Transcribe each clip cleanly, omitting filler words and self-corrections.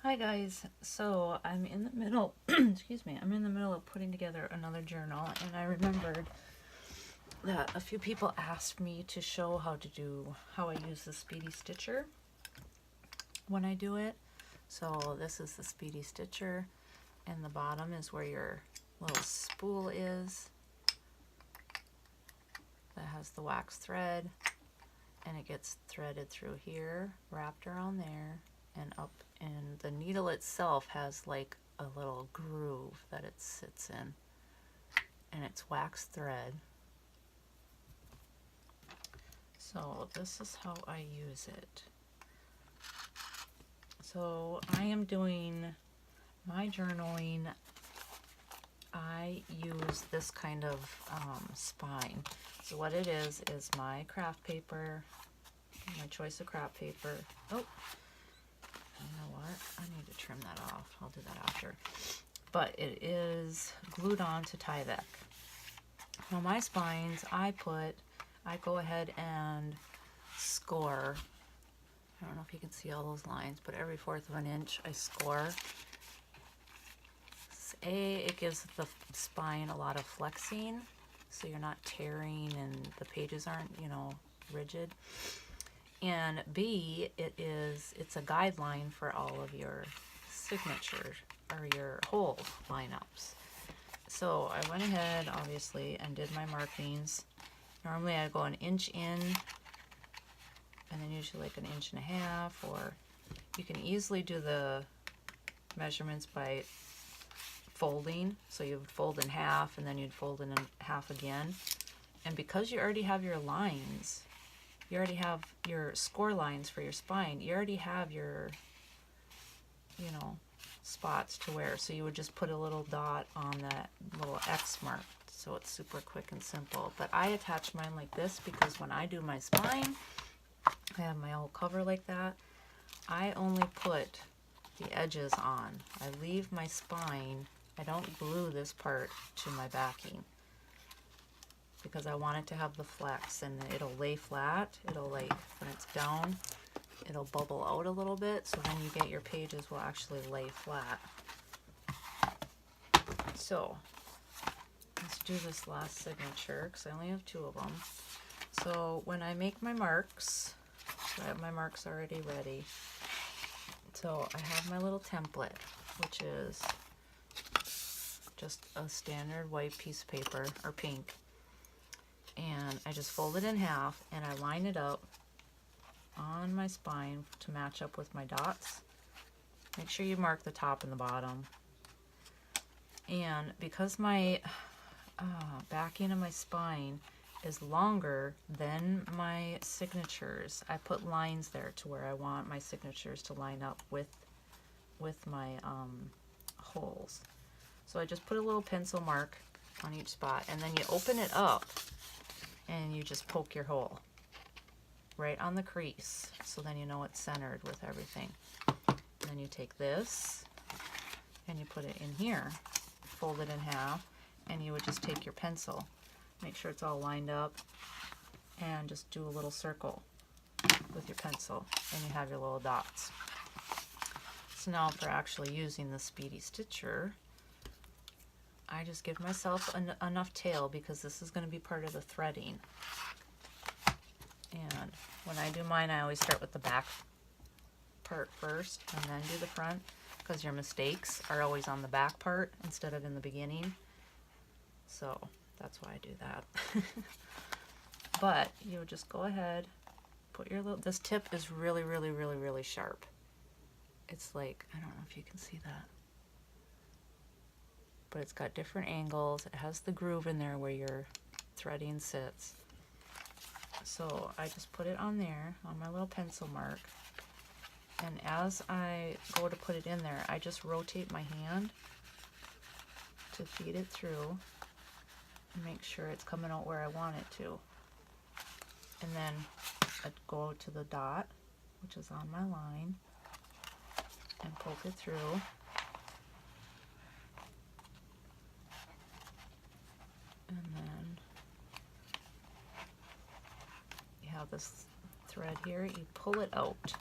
Hi guys, so I'm in the middle, excuse me, I'm in the middle of putting together another journal, and I remembered that a few people asked me to show how I use the Speedy Stitcher when I do it. So this is the Speedy Stitcher, and the bottom is where your little spool is that has the wax thread, and it gets threaded through here, wrapped around there, and up, and the needle itself has like a little groove that it sits in, and it's wax thread. So this is how I use it. So I am doing my journaling. I use this kind of spine. So what it is my craft paper, my choice of craft paper. Oh, you know what? I need to trim that off. I'll do that after. But it is glued on to Tyvek. Now my spines, I go ahead and score. I don't know if you can see all those lines, but every 1/4 of an inch I score. It gives the spine a lot of flexing, so you're not tearing and the pages aren't, rigid. And B, it's a guideline for all of your signature or your whole lineups. So I went ahead, obviously, and did my markings. Normally I go an inch in, and then usually like an 1.5 inches, or you can easily do the measurements by folding. So you would fold in half, and then you'd fold in half again. And because you already have your lines, you already have your score lines for your spine, you already have your, spots to wear. So you would just put a little dot on that little X mark. So it's super quick and simple. But I attach mine like this because when I do my spine, I have my whole cover like that. I only put the edges on. I leave my spine. I don't glue this part to my backing because I want it to have the flex, and it'll lay flat. It'll, like, when it's down, it'll bubble out a little bit, so then you get your pages will actually lay flat. So let's do this last signature because I only have 2 of them. So when I make my marks, I have my marks already ready. So I have my little template, which is just a standard white piece of paper, or pink. And I just fold it in half and I line it up on my spine to match up with my dots. Make sure you mark the top and the bottom. And because my backing of my spine is longer than my signatures, I put lines there to where I want my signatures to line up with my holes. So I just put a little pencil mark on each spot, and then you open it up and you just poke your hole right on the crease, so then you know it's centered with everything. And then you take this and you put it in here, fold it in half, and you would just take your pencil, make sure it's all lined up, and just do a little circle with your pencil, and you have your little dots. So now for actually using the Speedy Stitcher, I just give myself enough tail because this is going to be part of the threading. And when I do mine, I always start with the back part first and then do the front, because your mistakes are always on the back part instead of in the beginning. So that's why I do that. But you would just go ahead, put your little, this tip is really, really, really, really sharp. It's like, I don't know if you can see that, but it's got different angles. It has the groove in there where your threading sits. So I just put it on there on my little pencil mark, and as I go to put it in there, I just rotate my hand to feed it through and make sure it's coming out where I want it to. And then I go to the dot, which is on my line, and poke it through. And then you have this thread here, you pull it out.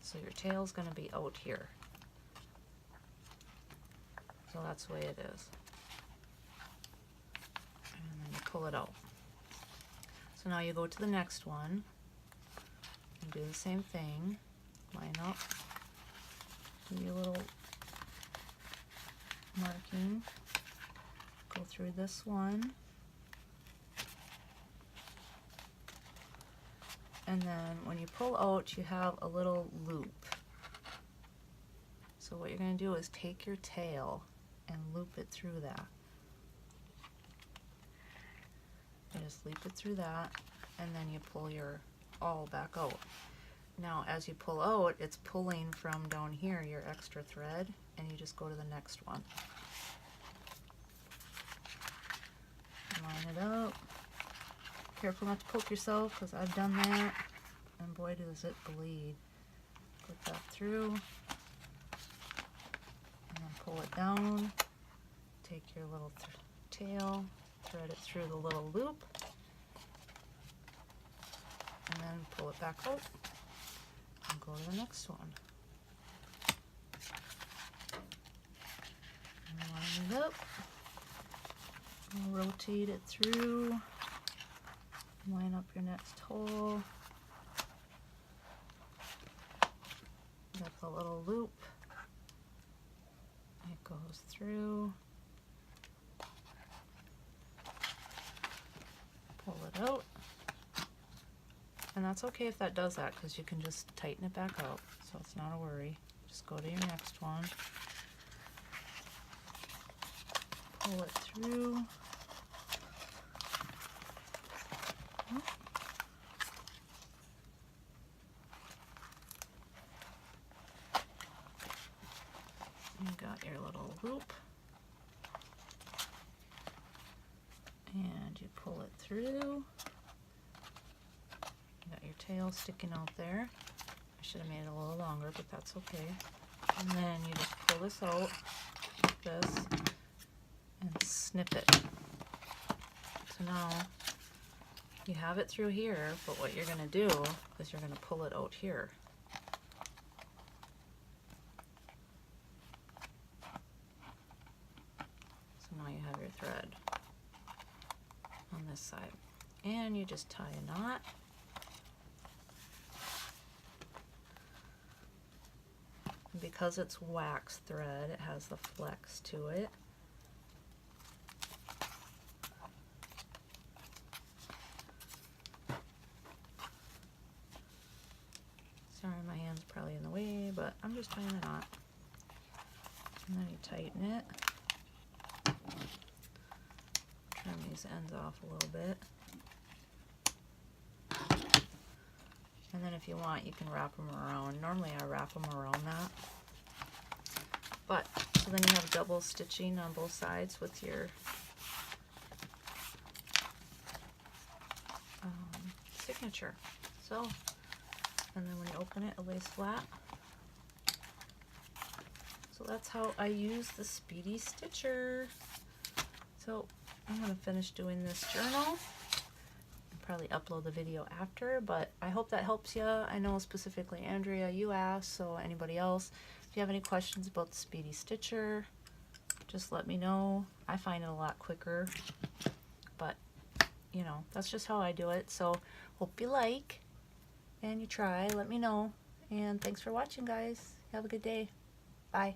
So your tail's going to be out here. So that's the way it is. And then you pull it out. So now you go to the next one and do the same thing. Line up, do your little marking, go through this one, and then when you pull out you have a little loop. So what you're going to do is take your tail and loop it through that. You just loop it through that, and then you pull your awl back out. Now as you pull out, it's pulling from down here your extra thread, and you just go to the next one. Line it up. Careful not to poke yourself, because I've done that, and boy does it bleed. Put that through, and then pull it down. Take your little tail, thread it through the little loop, and then pull it back out and go to the next one. And line it up, and rotate it through, line up your next hole. Got the little loop, it goes through, pull it out, and that's okay if that does that, because you can just tighten it back out, so it's not a worry. Just go to your next one, pull it through, you got your little loop, and you pull it through. You got your tail sticking out there. I should have made it a little longer, but that's okay. And then you just pull this out like this and snip it. So now you have it through here, but what you're going to do is you're going to pull it out here. So now you have your thread on this side. And you just tie a knot. And because it's wax thread, it has the flex to it. Sorry, my hand's probably in the way, but I'm just tying a knot. And then you tighten it. Trim these ends off a little bit. And then if you want, you can wrap them around. Normally I wrap them around that. But, so then you have double stitching on both sides with your signature. So, and then when you open it, it lays flat. So that's how I use the Speedy Stitcher. So I'm going to finish doing this journal. Probably upload the video after, but I hope that helps you. I know specifically Andrea, you asked, so anybody else, if you have any questions about the Speedy Stitcher, just let me know. I find it a lot quicker, but you know, that's just how I do it. So hope you like and you try. Let me know, and thanks for watching, guys. Have a good day. Bye.